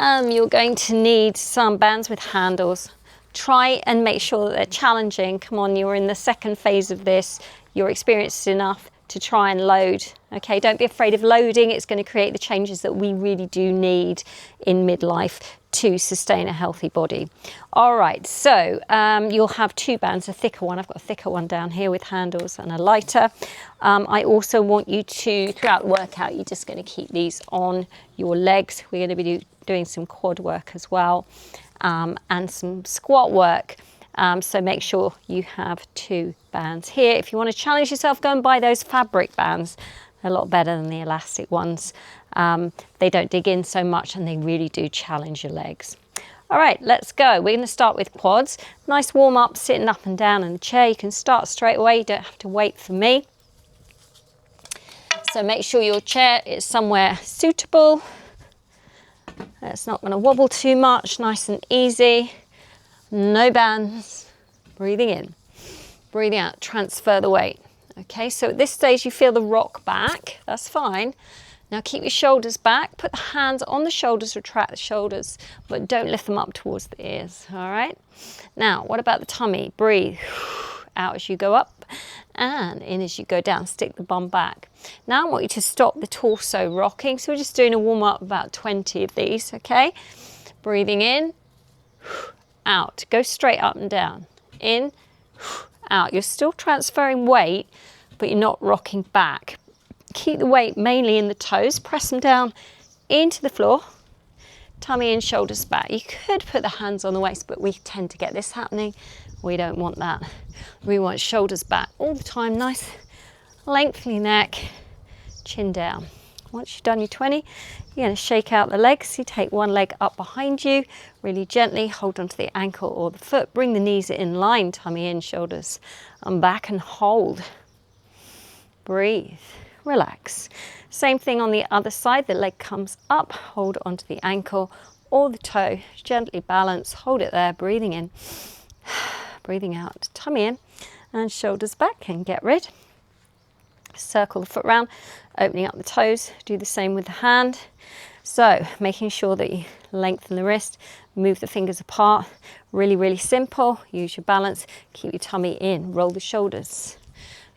You're going to need some bands with handles. Try and make sure that they're challenging. Come on, you're in the second phase of this. You're experienced enough to try and load. Okay, don't be afraid of loading. It's going to create the changes that we really do need in midlife to sustain a healthy body. All right, so you'll have two bands, a thicker one. I've got a thicker one down here with handles and a lighter. I also want you to, throughout the workout, you're just going to keep these on your legs. We're going to be doing some quad work as well, and some squat work. So make sure you have two bands here. If you want to challenge yourself, go and buy those fabric bands. They're a lot better than the elastic ones. They don't dig in so much and they really do challenge your legs. All right, let's go. We're going to start with quads. Nice warm up, sitting up and down in the chair. You can start straight away. You don't have to wait for me. So make sure your chair is somewhere suitable. It's not going to wobble too much, nice and easy. No bands. Breathing in, breathing out, transfer the weight. Okay, so at this stage you feel the rock back, that's fine. Now keep your shoulders back, put the hands on the shoulders, retract the shoulders, but don't lift them up towards the ears, all right? Now, what about the tummy? Breathe out as you go up and in as you go down, stick the bum back. Now I want you to stop the torso rocking, so we're just doing a warm up, about 20 of these, okay? Breathing in, out, go straight up and down, in, out. You're still transferring weight, but you're not rocking back. Keep the weight mainly in the toes, press them down into the floor, tummy in, shoulders back. You could put the hands on the waist, but we tend to get this happening. We don't want that. We want shoulders back all the time, nice lengthy neck, chin down. Once you've done your 20, you're going to shake out the legs. You take one leg up behind you, really gently hold onto the ankle or the foot, bring the knees in line, tummy in, shoulders and back, and hold. Breathe, relax. Same thing on the other side, the leg comes up, hold onto the ankle or the toe, gently balance, hold it there, breathing in, breathing out, tummy in and shoulders back, and get rid. Circle the foot round, opening up the toes, do the same with the hand. So making sure that you lengthen the wrist, move the fingers apart, really, really simple. Use your balance, keep your tummy in, roll the shoulders,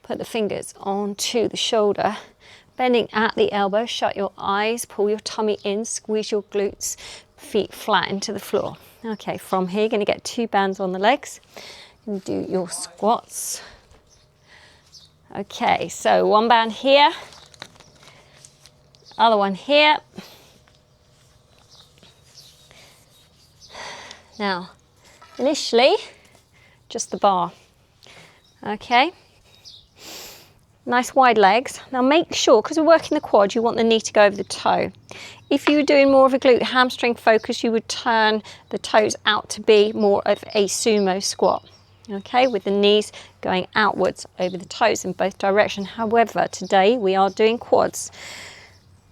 put the fingers onto the shoulder, bending at the elbow, shut your eyes, pull your tummy in, squeeze your glutes, feet flat into the floor. Okay, from here you're going to get two bands on the legs and do your squats. Okay, so one band here, other one here. Now, initially, just the bar. Okay, nice wide legs. Now make sure, because we're working the quad, you want the knee to go over the toe. If you were doing more of a glute hamstring focus, you would turn the toes out to be more of a sumo squat. Okay, with the knees going outwards over the toes in both directions. However, today we are doing quads.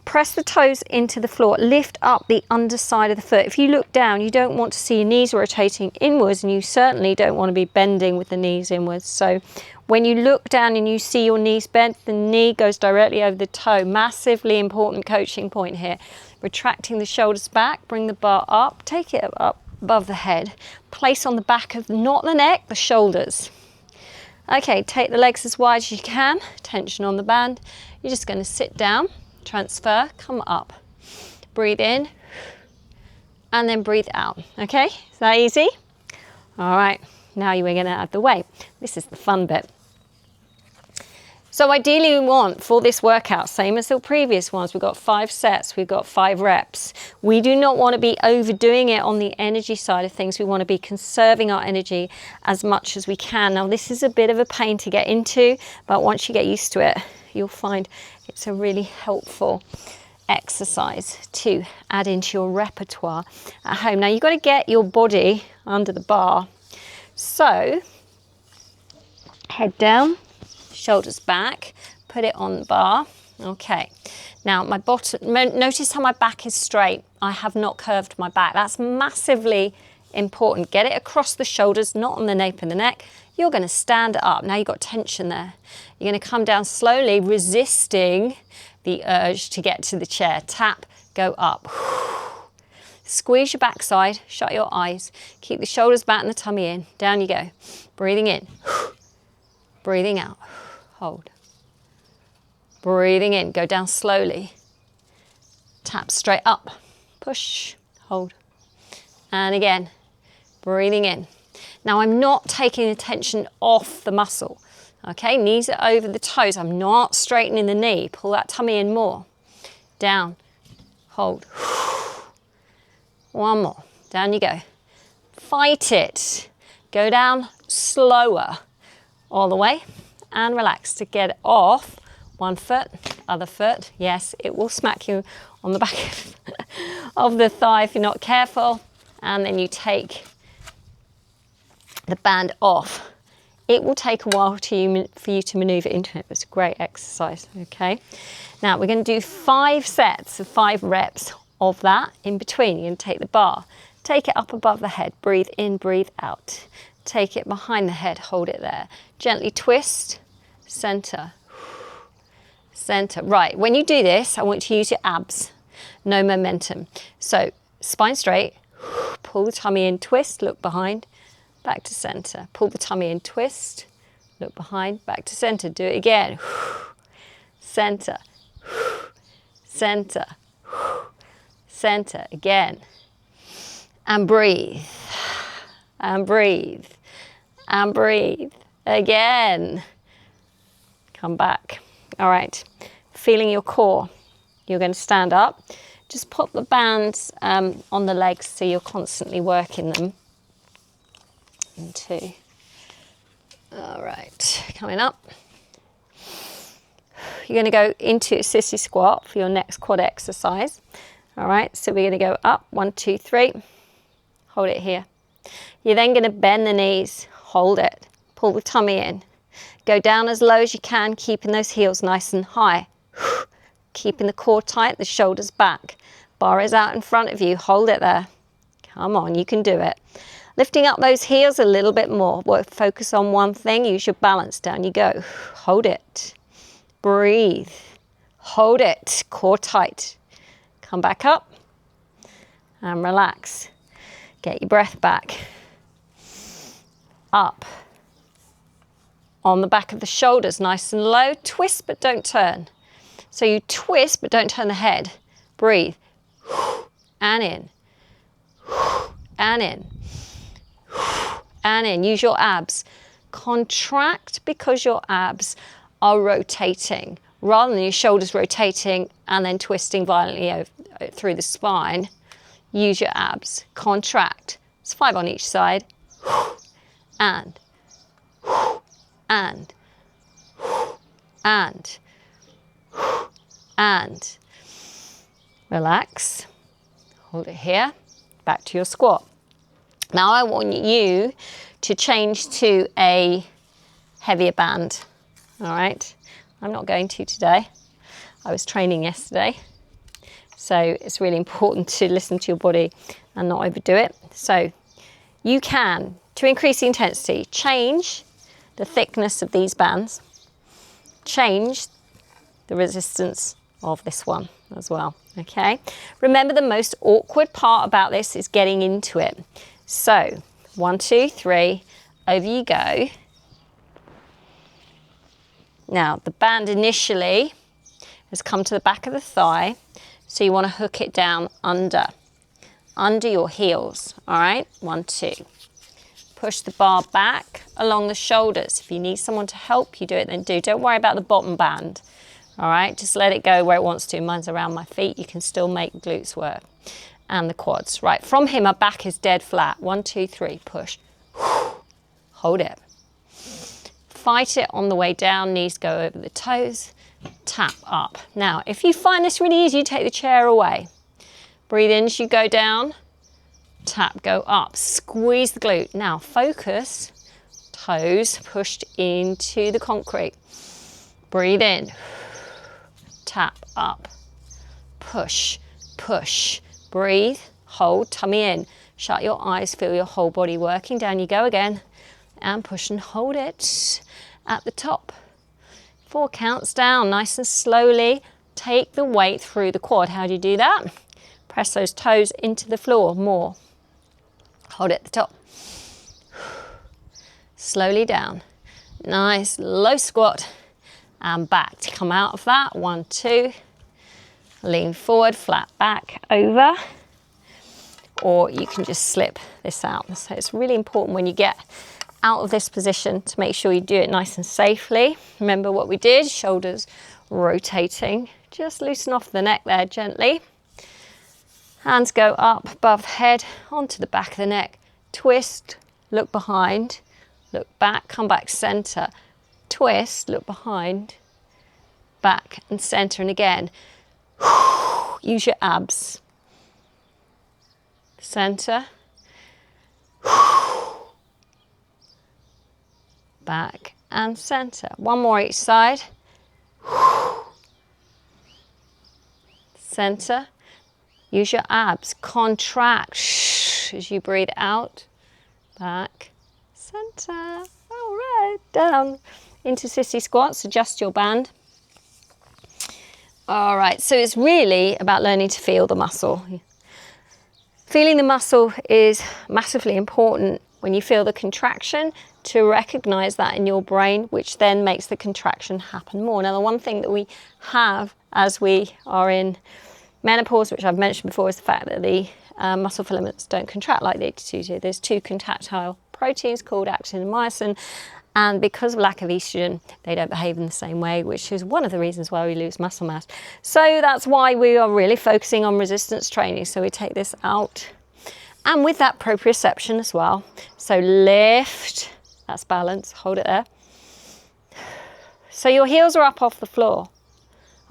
Press the toes into the floor, lift up the underside of the foot. If you look down, you don't want to see your knees rotating inwards, and you certainly don't want to be bending with the knees inwards. So when you look down and you see your knees bent, the knee goes directly over the toe. Massively important coaching point here. Retracting the shoulders back, bring the bar up, take it up above the head, place on the back of, not the neck, the shoulders. Okay, take the legs as wide as you can, tension on the band. You're just going to sit down, transfer, come up, breathe in, and then breathe out. Okay, is that easy? All right, now you're going to add the weight. This is the fun bit. So ideally we want for this workout, same as the previous ones, we've got 5 sets, we've got 5 reps. We do not want to be overdoing it on the energy side of things. We want to be conserving our energy as much as we can. Now this is a bit of a pain to get into, but once you get used to it, you'll find it's a really helpful exercise to add into your repertoire at home. Now you've got to get your body under the bar. So head down, shoulders back, put it on the bar. Okay, now my bottom, notice how my back is straight. I have not curved my back. That's massively important. Get it across the shoulders, not on the nape of the neck. You're going to stand up. Now you've got tension there. You're going to come down slowly, resisting the urge to get to the chair. Tap, go up. Squeeze your backside, shut your eyes. Keep the shoulders back and the tummy in. Down you go. Breathing in. Breathing out. Hold. Breathing in. Go down slowly. Tap straight up. Push. Hold. And again. Breathing in. Now I'm not taking the tension off the muscle. Okay, knees are over the toes. I'm not straightening the knee. Pull that tummy in more. Down. Hold. One more. Down you go. Fight it. Go down slower. All the way. And relax to get off. One foot, other foot. Yes, it will smack you on the back of the thigh if you're not careful. And then you take the band off. It will take a while for you to maneuver into it, but it's a great exercise, okay? Now we're going to do 5 sets of 5 reps of that. In between, you're going to take the bar, take it up above the head, breathe in, breathe out. Take it behind the head, hold it there. Gently twist, center, center. Right, when you do this, I want you to use your abs, no momentum. So spine straight, pull the tummy in, twist, look behind. Back to center. Pull the tummy in, twist, look behind, back to center. Do it again. Center, center, center. Again. And breathe, and breathe, and breathe. Again. Come back. All right. Feeling your core. You're going to stand up. Just pop the bands on the legs so you're constantly working them. And 2. All right, coming up. You're going to go into a sissy squat for your next quad exercise. All right, so we're going to go up, 1, 2, 3. Hold it here. You're then going to bend the knees, hold it, pull the tummy in. Go down as low as you can, keeping those heels nice and high. Keeping the core tight, the shoulders back. Bar is out in front of you, hold it there. Come on, you can do it. Lifting up those heels a little bit more. Focus on one thing. Use your balance. Down you go. Hold it. Breathe. Hold it. Core tight. Come back up. And relax. Get your breath back. Up. On the back of the shoulders. Nice and low. Twist but don't turn. So you twist but don't turn the head. Breathe. And in. And in. And in. Use your abs. Contract because your abs are rotating rather than your shoulders rotating and then twisting violently through the spine. Use your abs. Contract. It's 5 on each side. And relax. Hold it here. Back to your squat. Now I want you to change to a heavier band. All right. I'm not going to today. I was training yesterday. So it's really important to listen to your body and not overdo it. So you can, to increase the intensity, change the thickness of these bands, change the resistance of this one as well, okay? Remember, the most awkward part about this is getting into it. So 1, 2, 3, over you go. Now the band initially has come to the back of the thigh, so you want to hook it down under your heels, all right? 1, 2. Push the bar back along the shoulders. If you need someone to help you do it, then do. Don't worry about the bottom band, all right? Just let it go where it wants to. Mine's around my feet. You can still make glutes work and the quads. Right, from here, my back is dead flat. 1, 2, 3, push. Hold it. Fight it on the way down. Knees go over the toes. Tap up. Now, if you find this really easy, you take the chair away. Breathe in as you go down. Tap, go up. Squeeze the glute. Now, focus. Toes pushed into the concrete. Breathe in. Tap up. Push, push. Breathe. Hold. Tummy in. Shut your eyes. Feel your whole body working. Down you go again. And push and hold it at the top. 4 counts down, nice and slowly. Take the weight through the quad. How do you do that? Press those toes into the floor more. Hold it at the top. Slowly down. Nice low squat and back to come out of that. 1, 2. Lean forward, flat back, over. Or you can just slip this out. So it's really important when you get out of this position to make sure you do it nice and safely. Remember what we did, shoulders rotating. Just loosen off the neck there gently. Hands go up above the head, onto the back of the neck. Twist, look behind, look back, come back center. Twist, look behind, back and center. And again, use your abs. Center. Back and center. One more each side. Center. Use your abs. Contract as you breathe out. Back. Center. All right. Down into sissy squats. Adjust your band. All right. So it's really about learning to feel the muscle. Feeling the muscle is massively important when you feel the contraction, to recognize that in your brain, which then makes the contraction happen more. Now, the one thing that we have as we are in menopause, which I've mentioned before, is the fact that the muscle filaments don't contract like they do. There's 2 contractile proteins called actin and myosin, and because of lack of estrogen, they don't behave in the same way, which is one of the reasons why we lose muscle mass. So that's why we are really focusing on resistance training. So we take this out, and with that proprioception as well. So lift, that's balance, hold it there. So your heels are up off the floor.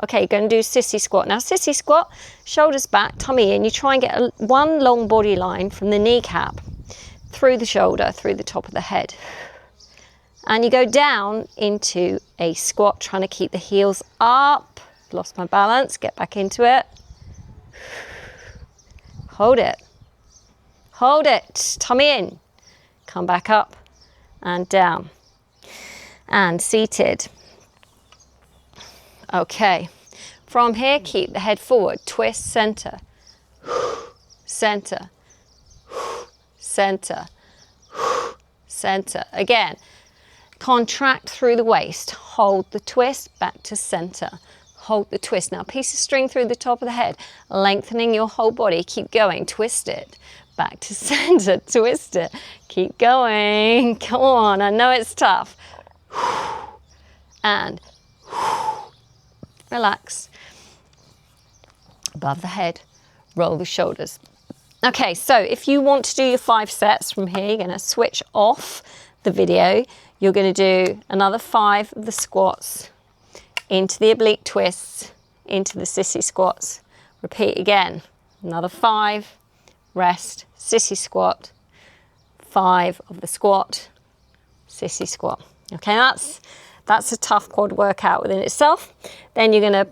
Okay, you're going to do sissy squat. Now sissy squat, shoulders back, tummy in. You try and get one long body line from the kneecap through the shoulder, through the top of the head. And you go down into a squat, trying to keep the heels up. Lost my balance, get back into it. Hold it. Hold it, tummy in. Come back up and down. And seated. Okay, from here, keep the head forward. Twist, center. Center. Center. Center. Again, contract through the waist. Hold the twist, back to center. Hold the twist. Now, piece of string through the top of the head, lengthening your whole body. Keep going, twist it. Back to center, twist it. Keep going. Come on, I know it's tough. And relax. Above the head, roll the shoulders. Okay, so if you want to do your 5 sets from here, you're going to switch off the video. You're going to do another 5 of the squats into the oblique twists, into the sissy squats. Repeat again. Another 5, rest, sissy squat, 5 of the squat, sissy squat. Okay, that's a tough quad workout within itself. Then you're going to,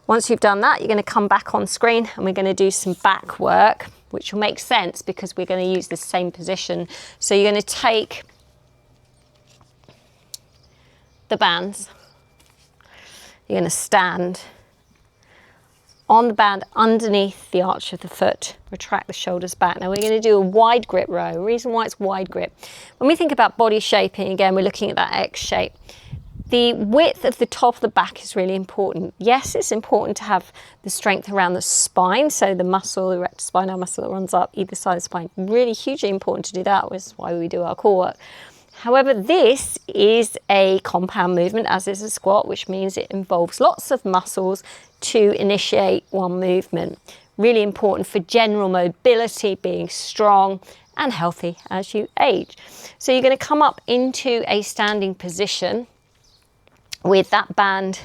once you've done that, you're going to come back on screen and we're going to do some back work, which will make sense because we're going to use the same position. So you're going to take the bands, you're going to stand on the band underneath the arch of the foot, retract the shoulders back. Now we're going to do a wide grip row. The reason why it's wide grip, when we think about body shaping, again, we're looking at that X shape. The width of the top of the back is really important. Yes, it's important to have the strength around the spine, so the muscle, the rectus spinal muscle that runs up either side of the spine, really hugely important to do that, which is why we do our core work. However, this is a compound movement, as is a squat, which means it involves lots of muscles to initiate one movement. Really important for general mobility, being strong and healthy as you age. So you're going to come up into a standing position with that band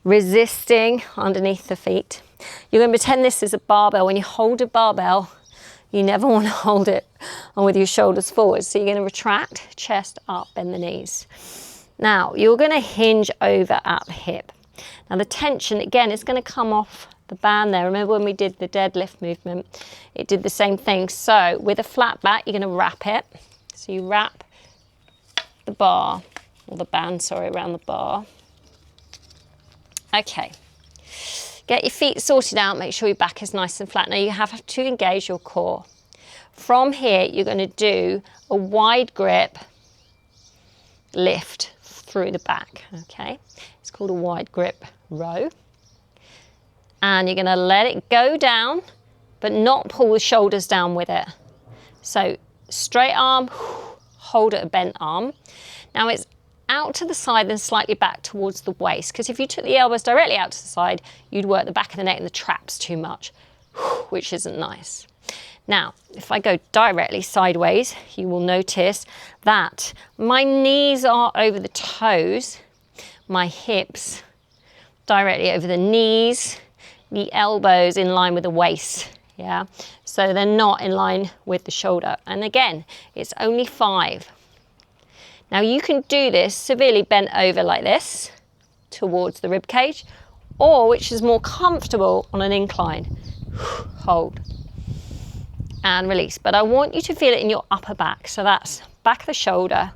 resisting underneath the feet. You're going to pretend this is a barbell. When you hold a barbell, you never want to hold it with your shoulders forward. So you're going to retract, chest up, bend the knees. Now, you're going to hinge over at the hip. Now, the tension, again, is going to come off the band there. Remember when we did the deadlift movement? It did the same thing. So with a flat back, you're going to wrap it. So you wrap the bar, or the band, sorry, around the bar. Okay. Get your feet sorted out, make sure your back is nice and flat. Now you have to engage your core. From here, you're going to do a wide grip lift through the back, okay? It's called a wide grip row. And you're going to let it go down, but not pull the shoulders down with it. So straight arm, hold at a bent arm. Now it's out to the side and slightly back towards the waist, because if you took the elbows directly out to the side, you'd work the back of the neck and the traps too much, which isn't nice. Now, if I go directly sideways, you will notice that my knees are over the toes, my hips directly over the knees, the elbows in line with the waist, yeah? So they're not in line with the shoulder. And again, it's only 5. Now you can do this severely bent over like this towards the rib cage, or which is more comfortable on an incline. Hold and release. But I want you to feel it in your upper back. So that's back of the shoulder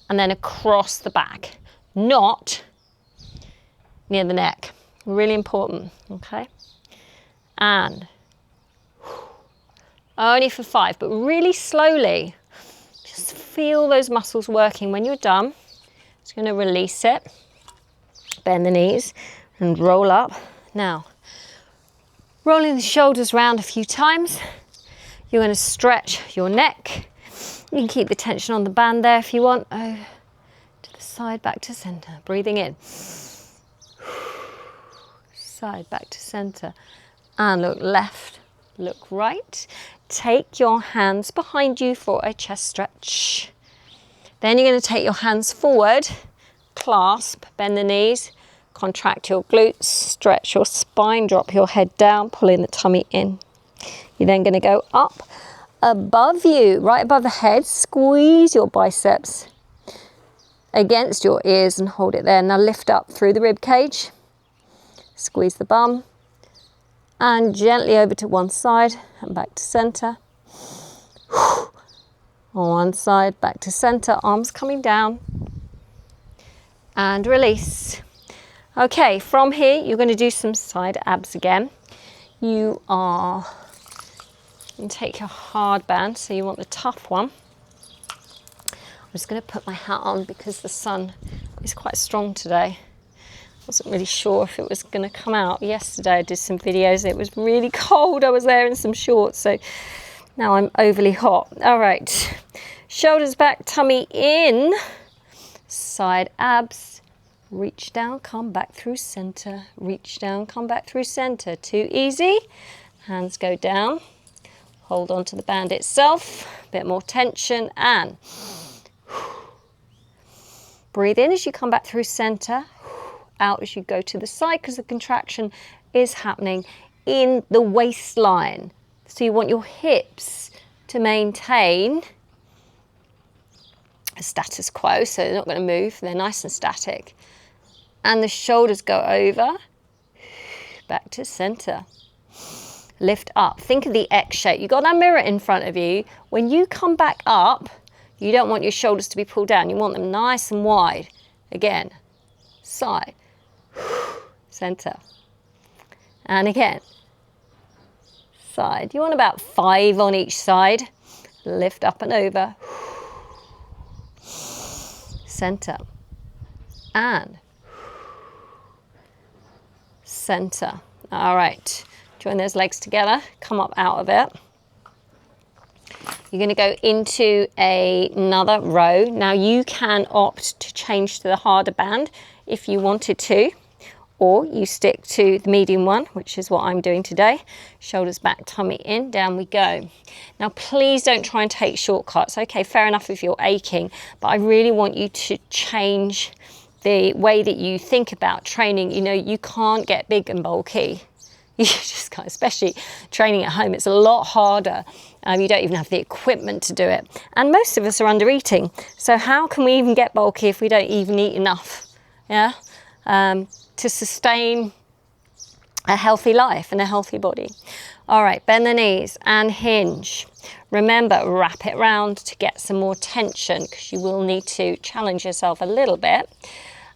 and then across the back, not near the neck. Really important, okay? And only for 5, but really slowly. Just feel those muscles working. When you're done, just going to release it. Bend the knees and roll up. Now, rolling the shoulders round a few times. You're going to stretch your neck. You can keep the tension on the band there if you want. Oh, to the side, back to center. Breathing in. Side, back to center. And look left, look right. Take your hands behind you for a chest stretch. Then you're going to take your hands forward, clasp, bend the knees, contract your glutes, stretch your spine, drop your head down, pulling the tummy in. You're then going to go up above you, right above the head, squeeze your biceps against your ears and hold it there. Now lift up through the rib cage, squeeze the bum, and gently over to one side and back to center. On one side, back to center, arms coming down. And release. Okay, from here, you're going to do some side abs again. You are going to take your hard band, so you want the tough one. I'm just going to put my hat on because the sun is quite strong today. Wasn't really sure if it was going to come out. Yesterday I did some videos, it was really cold, I was there in some shorts, so now I'm overly hot. All right, shoulders back, tummy in, side abs, reach down, come back through center, reach down, come back through center. Too easy. Hands go down, hold on to the band itself, a bit more tension, and breathe in as you come back through center, out as you go to the side, because the contraction is happening in the waistline. So you want your hips to maintain a status quo, so they're not going to move, they're nice and static. And the shoulders go over, back to center. Lift up, think of the X shape. You've got that mirror in front of you. When you come back up, you don't want your shoulders to be pulled down, you want them nice and wide. Again, side, center, and again, side. You want about 5 on each side. Lift up and over, center, and center. All right, join those legs together, come up out of it. You're going to go into another row. Now you can opt to change to the harder band if you wanted to, or you stick to the medium one, which is what I'm doing today. Shoulders back, tummy in, down we go. Now please don't try and take shortcuts. Okay, fair enough if you're aching, but I really want you to change the way that you think about training. You know, you can't get big and bulky. You just can't, especially training at home. It's a lot harder. You don't even have the equipment to do it. And most of us are under eating. So how can we even get bulky if we don't even eat enough? Yeah, to sustain a healthy life and a healthy body. All right, bend the knees and hinge. Remember, wrap it round to get some more tension, because you will need to challenge yourself a little bit.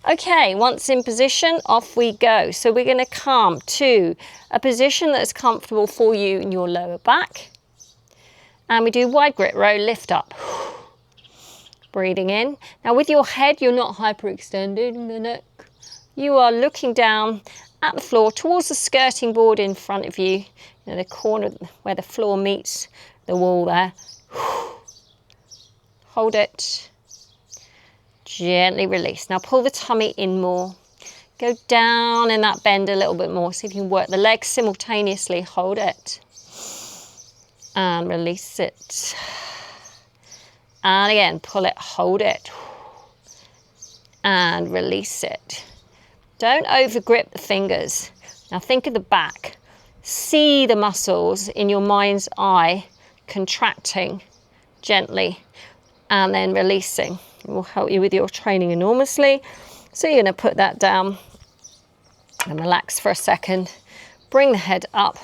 Okay, once in position, off we go. So we're going to come to a position that is comfortable for you in your lower back. And we do wide grip row, lift up. Breathing in. Now with your head, you're not hyperextending the neck. You are looking down at the floor towards the skirting board in front of you. You know, the corner where the floor meets the wall there. Hold it. Gently release. Now pull the tummy in more. Go down in that bend a little bit more. See if you can work the legs simultaneously. Hold it. And release it. And again, pull it, hold it. And release it. Don't over grip the fingers. Now think of the back. See the muscles in your mind's eye contracting gently and then releasing. It will help you with your training enormously. So you're going to put that down and relax for a second. Bring the head up.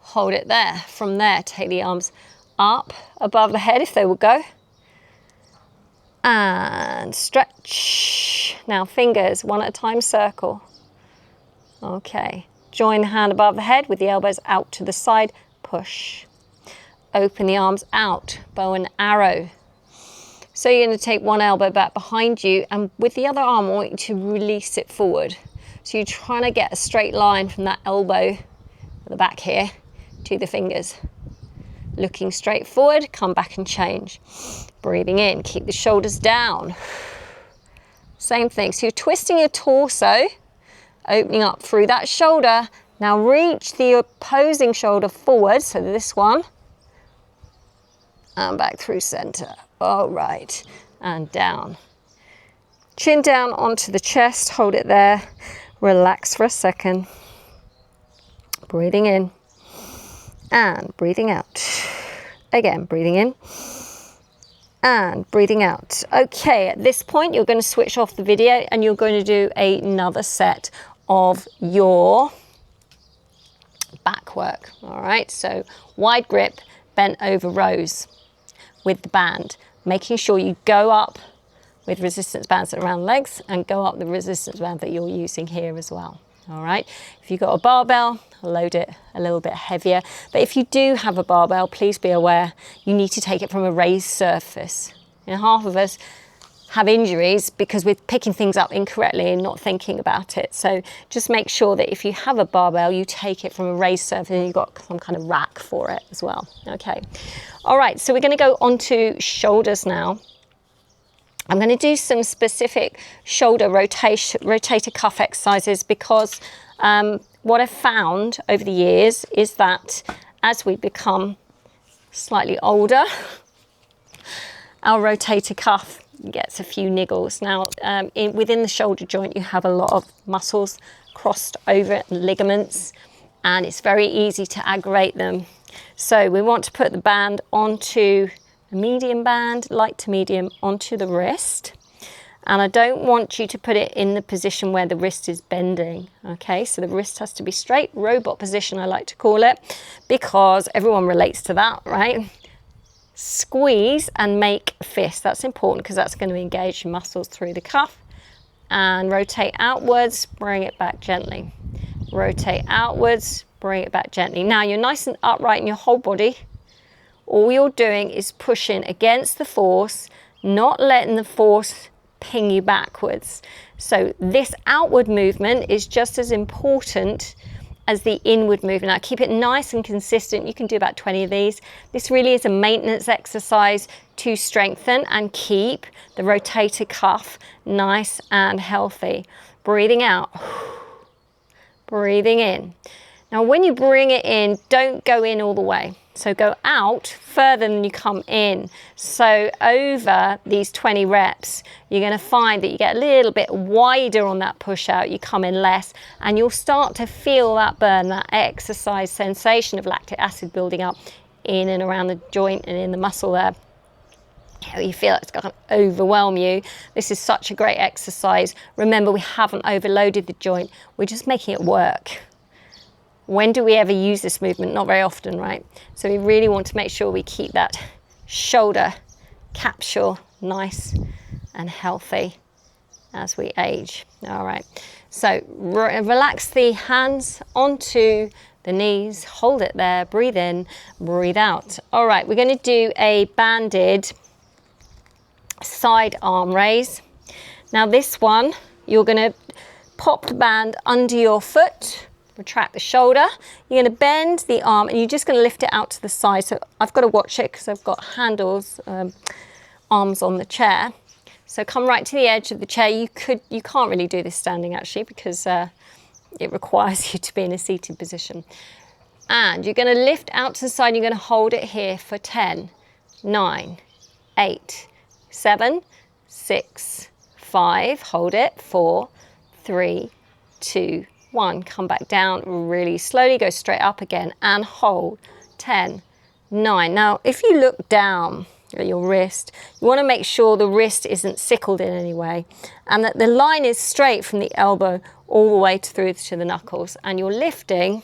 Hold it there. From there, take the arms up above the head if they will go. And stretch. Now fingers, one at a time, circle. Okay. Join the hand above the head with the elbows out to the side. Push. Open the arms out, bow and arrow. So you're going to take one elbow back behind you, and with the other arm, I want you to release it forward. So you're trying to get a straight line from that elbow at the back here to the fingers. Looking straight forward, come back and change. Breathing in, keep the shoulders down. Same thing, so you're twisting your torso, opening up through that shoulder. Now reach the opposing shoulder forward, so this one, and back through center. All right, and down. Chin down onto the chest, hold it there. Relax for a second. Breathing in and breathing out. Again, breathing in and breathing out. Okay, at this point, you're going to switch off the video and you're going to do another set of your back work. All right, so wide grip, bent over rows with the band, making sure you go up with resistance bands around legs and go up the resistance band that you're using here as well. All right, if you've got a barbell, load it a little bit heavier. But if you do have a barbell, please be aware you need to take it from a raised surface. You know, half of us have injuries because we're picking things up incorrectly and not thinking about it. So just make sure that if you have a barbell, you take it from a raised surface and you've got some kind of rack for it as well. Okay. All right, so we're going to go on to shoulders now. I'm going to do some specific shoulder rotator cuff exercises because what I've found over the years is that as we become slightly older, our rotator cuff gets a few niggles. Now, within the shoulder joint, you have a lot of muscles crossed over it and ligaments, and it's very easy to aggravate them. So we want to put the band onto a medium band, light to medium, onto the wrist. And I don't want you to put it in the position where the wrist is bending. Okay, so the wrist has to be straight, robot position I like to call it, because everyone relates to that, right? Squeeze and make a fist. That's important because that's going to engage muscles through the cuff. And rotate outwards, bring it back gently. Rotate outwards, bring it back gently. Now you're nice and upright in your whole body. All you're doing is pushing against the force, not letting the force ping you backwards. So this outward movement is just as important as the inward movement. Now keep it nice and consistent. You can do about 20 of these. This really is a maintenance exercise to strengthen and keep the rotator cuff nice and healthy. Breathing out, breathing in. Now when you bring it in, don't go in all the way. So go out further than you come in. So over these 20 reps, you're going to find that you get a little bit wider on that push out, you come in less, and you'll start to feel that burn, that exercise sensation of lactic acid building up in and around the joint and in the muscle there. You feel it's going to overwhelm you. This is such a great exercise. Remember, we haven't overloaded the joint. We're just making it work. When do we ever use this movement? Not very often, right? So we really want to make sure we keep that shoulder capsule nice and healthy as we age. All right, so relax the hands onto the knees, hold it there, breathe in, breathe out. All right, we're going to do a banded side arm raise. Now this one, you're going to pop the band under your foot, retract the shoulder, you're going to bend the arm and you're just going to lift it out to the side. So I've got to watch it because I've got handles, arms on the chair. So come right to the edge of the chair. You can't really do this standing actually because it requires you to be in a seated position. And you're going to lift out to the side, you're going to hold it here for 10, 9, 8, 7, 6, 5, hold it, 4, 3, 2, 1. Come back down really slowly, go straight up again and hold, 10, 9. Now, if you look down at your wrist, you want to make sure the wrist isn't sickled in any way and that the line is straight from the elbow all the way through to the knuckles, and you're lifting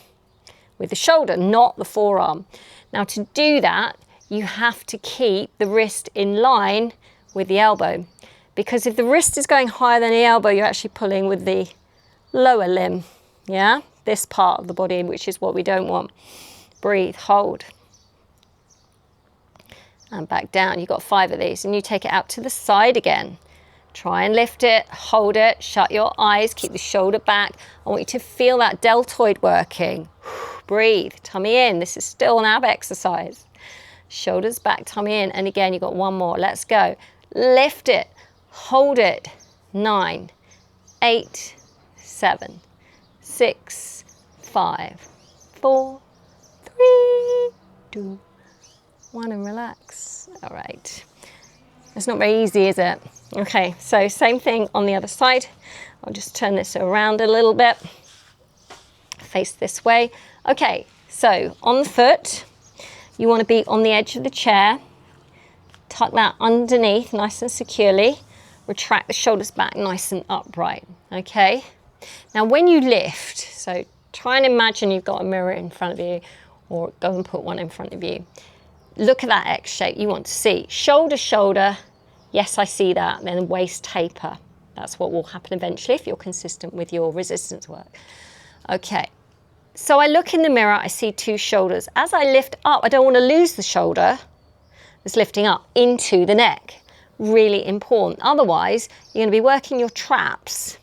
with the shoulder, not the forearm. Now to do that, you have to keep the wrist in line with the elbow, because if the wrist is going higher than the elbow, you're actually pulling with the lower limb, yeah? This part of the body, which is what we don't want. Breathe, hold. And back down. You've got 5 of these, and you take it out to the side again. Try and lift it, hold it, shut your eyes, keep the shoulder back. I want you to feel that deltoid working. Breathe, tummy in. This is still an ab exercise. Shoulders back, tummy in. And again, you've got 1 more. Let's go. Lift it, hold it. 9, 8, 7, 6, 5, 4, 3, 2, 1, and relax. All right. It's not very easy, is it? Okay, so same thing on the other side. I'll just turn this around a little bit. Face this way. Okay, so on the foot, you want to be on the edge of the chair. Tuck that underneath nice and securely. Retract the shoulders back nice and upright, okay? Now when you lift, so try and imagine you've got a mirror in front of you, or go and put one in front of you. Look at that X shape you want to see. Shoulder, shoulder. Yes, I see that. Then waist taper. That's what will happen eventually if you're consistent with your resistance work. Okay. So I look in the mirror, I see 2 shoulders. As I lift up, I don't want to lose the shoulder that's lifting up into the neck. Really important. Otherwise, you're going to be working your traps,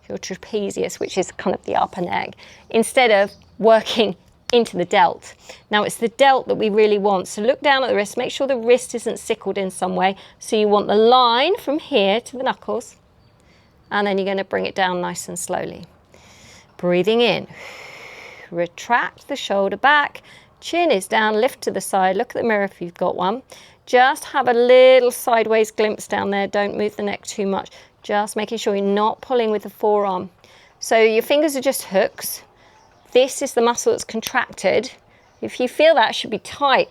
your trapezius, which is kind of the upper neck, instead of working into the delt. Now it's the delt that we really want. So look down at the wrist, make sure the wrist isn't sickled in some way. So you want the line from here to the knuckles, and then you're going to bring it down nice and slowly. Breathing in. Retract the shoulder back, chin is down, lift to the side, look at the mirror if you've got one. Just have a little sideways glimpse down there, don't move the neck too much. Just making sure you're not pulling with the forearm. So your fingers are just hooks. This is the muscle that's contracted. If you feel that should be tight,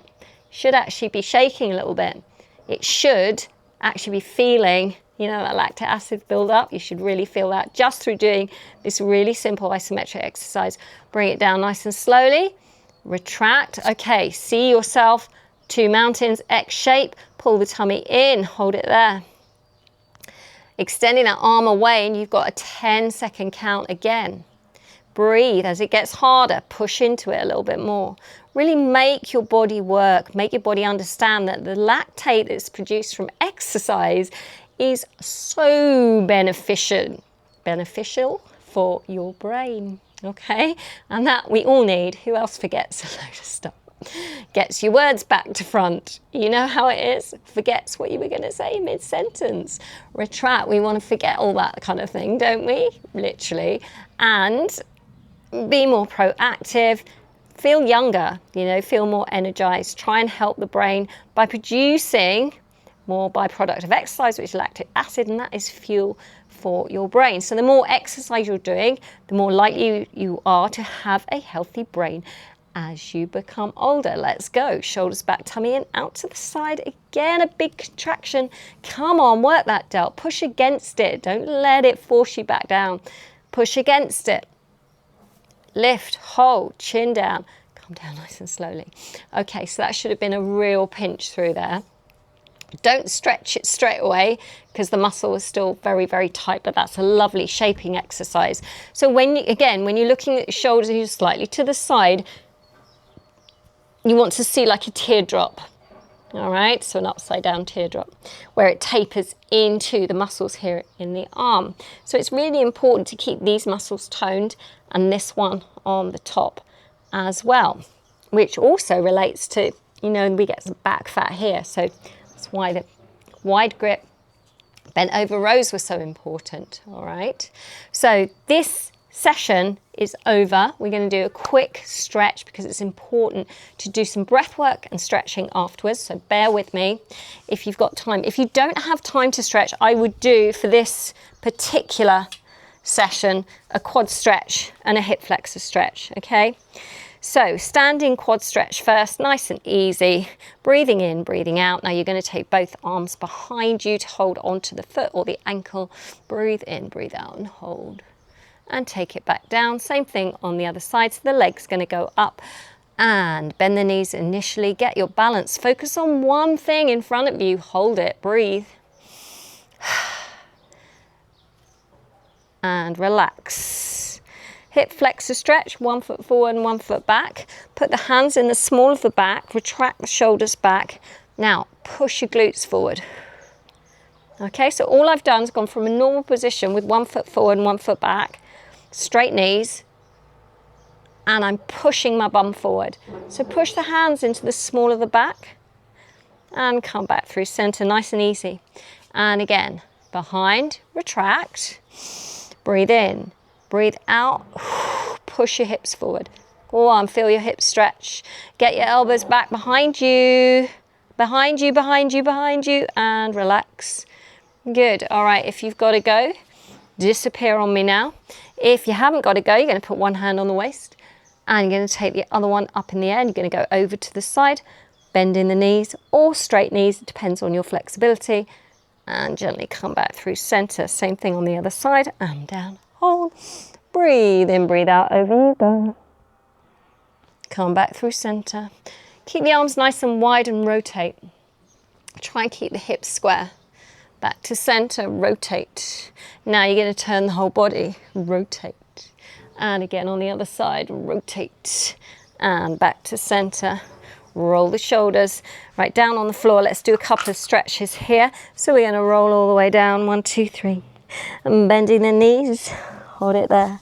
should actually be shaking a little bit. It should actually be feeling, you know, that lactic acid build up. You should really feel that just through doing this really simple isometric exercise. Bring it down nice and slowly. Retract. Okay, see yourself, 2 mountains, X shape. Pull the tummy in, hold it there. Extending that arm away, and you've got a 10-second count again. Breathe. As it gets harder, push into it a little bit more. Really make your body work, make your body understand that the lactate that's produced from exercise is so beneficial for your brain, okay? And that we all need. Who else forgets a load of stuff? Gets your words back to front. You know how it is. Forgets what you were going to say mid-sentence. Retract. We want to forget all that kind of thing, don't we? Literally. And be more proactive. Feel younger, you know, feel more energized. Try and help the brain by producing more byproduct of exercise, which is lactic acid, and that is fuel for your brain. So the more exercise you're doing, the more likely you are to have a healthy brain as you become older. Let's go. Shoulders back, tummy in, out to the side. Again, a big contraction. Come on, work that delt. Push against it. Don't let it force you back down. Push against it. Lift, hold, chin down. Come down nice and slowly. Okay, so that should have been a real pinch through there. Don't stretch it straight away because the muscle is still very, very tight, but that's a lovely shaping exercise. So when you're looking at your shoulders, you're slightly to the side, you want to see like a teardrop. All right, so an upside down teardrop where it tapers into the muscles here in the arm. So it's really important to keep these muscles toned and this one on the top as well, which also relates to, you know, we get some back fat here. So that's why the wide grip, bent over rows were so important. All right, so this session is over. We're going to do a quick stretch because it's important to do some breath work and stretching afterwards, so bear with me if you've got time. If you don't have time to stretch, I would do for this particular session a quad stretch and a hip flexor stretch. Okay, so standing quad stretch first, nice and easy, breathing in, breathing out. Now you're going to take both arms behind you to hold onto the foot or the ankle. Breathe in, breathe out, and hold, and take it back down. Same thing on the other side. So the leg's going to go up and bend the knees initially. Get your balance. Focus on one thing in front of you. Hold it. Breathe. And relax. Hip flexor stretch. 1 foot forward and 1 foot back. Put the hands in the small of the back. Retract the shoulders back. Now push your glutes forward. Okay, so all I've done is gone from a normal position with 1 foot forward and 1 foot back, straight knees, and I'm pushing my bum forward. So push the hands into the small of the back and come back through center, nice and easy. And again, behind, retract, breathe in, breathe out, push your hips forward. Go on, feel your hips stretch. Get your elbows back behind you, behind you, behind you, behind you, and relax. Good. All right, if you've got to go, disappear on me now. If you haven't got to go, you're going to put one hand on the waist and you're going to take the other one up in the air and you're going to go over to the side, bending the knees or straight knees, it depends on your flexibility, and gently come back through center. Same thing on the other side, and down, hold, breathe in, breathe out, over you go. Come back through center. Keep the arms nice and wide and rotate. Try and keep the hips square. Back to center, rotate. Now you're going to turn the whole body, rotate. And again on the other side, rotate. And back to center, roll the shoulders. Right, down on the floor, let's do a couple of stretches here. So we're going to roll all the way down, 1, 2, 3. And bending the knees, hold it there.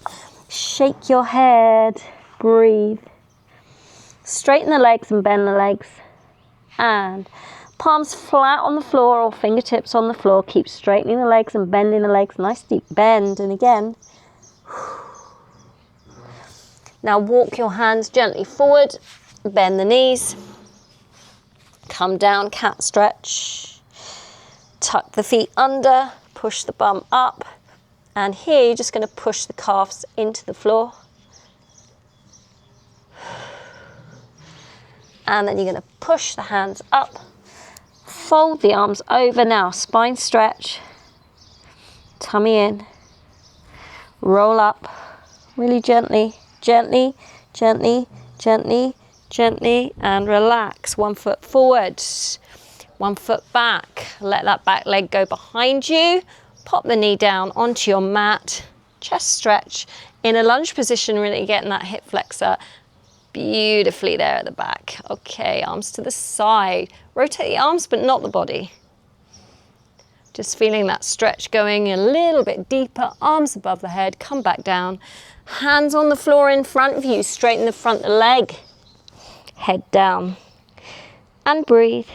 Shake your head, breathe. Straighten the legs and bend the legs. And palms flat on the floor or fingertips on the floor. Keep straightening the legs and bending the legs. Nice deep bend. And again. Now walk your hands gently forward. Bend the knees. Come down, cat stretch. Tuck the feet under. Push the bum up. And here you're just going to push the calves into the floor. And then you're going to push the hands up. Fold the arms over now, spine stretch, tummy in, roll up, really gently, gently, gently, gently, gently, and relax. 1 foot forward, 1 foot back. Let that back leg go behind you. Pop the knee down onto your mat, chest stretch. In a lunge position, really getting that hip flexor beautifully there at the back. Okay, arms to the side. Rotate the arms, but not the body. Just feeling that stretch going a little bit deeper. Arms above the head, come back down. Hands on the floor in front of you. Straighten the front leg. Head down. And breathe.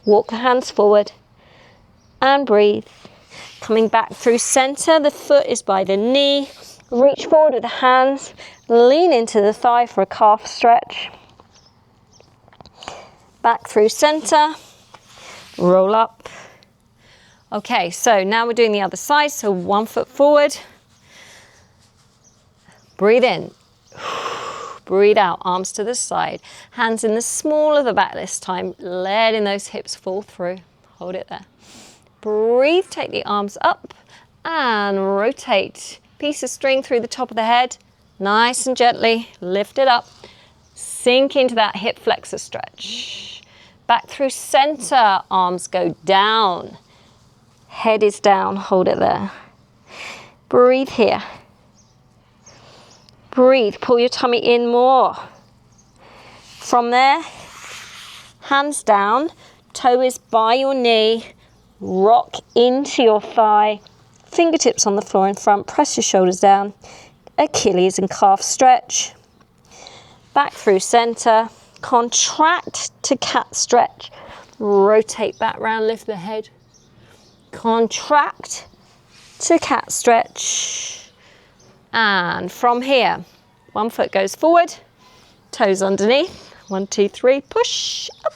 Walk the hands forward. And breathe. Coming back through center. The foot is by the knee. Reach forward with the hands. Lean into the thigh for a calf stretch. Back through center. Roll up. Okay, so now we're doing the other side. So 1 foot forward. Breathe in. Breathe out. Arms to the side. Hands in the small of the back this time. Letting those hips fall through. Hold it there. Breathe. Take the arms up and rotate. Piece of string through the top of the head. Nice and gently. Lift it up. Sink into that hip flexor stretch. Back through center, arms go down. Head is down, hold it there. Breathe here. Breathe, pull your tummy in more. From there, hands down, toe is by your knee, rock into your thigh, fingertips on the floor in front, press your shoulders down, Achilles and calf stretch. Back through center, contract to cat stretch, rotate back round, lift the head. Contract to cat stretch. And from here, one foot goes forward, toes underneath. 1, 2, 3, push up.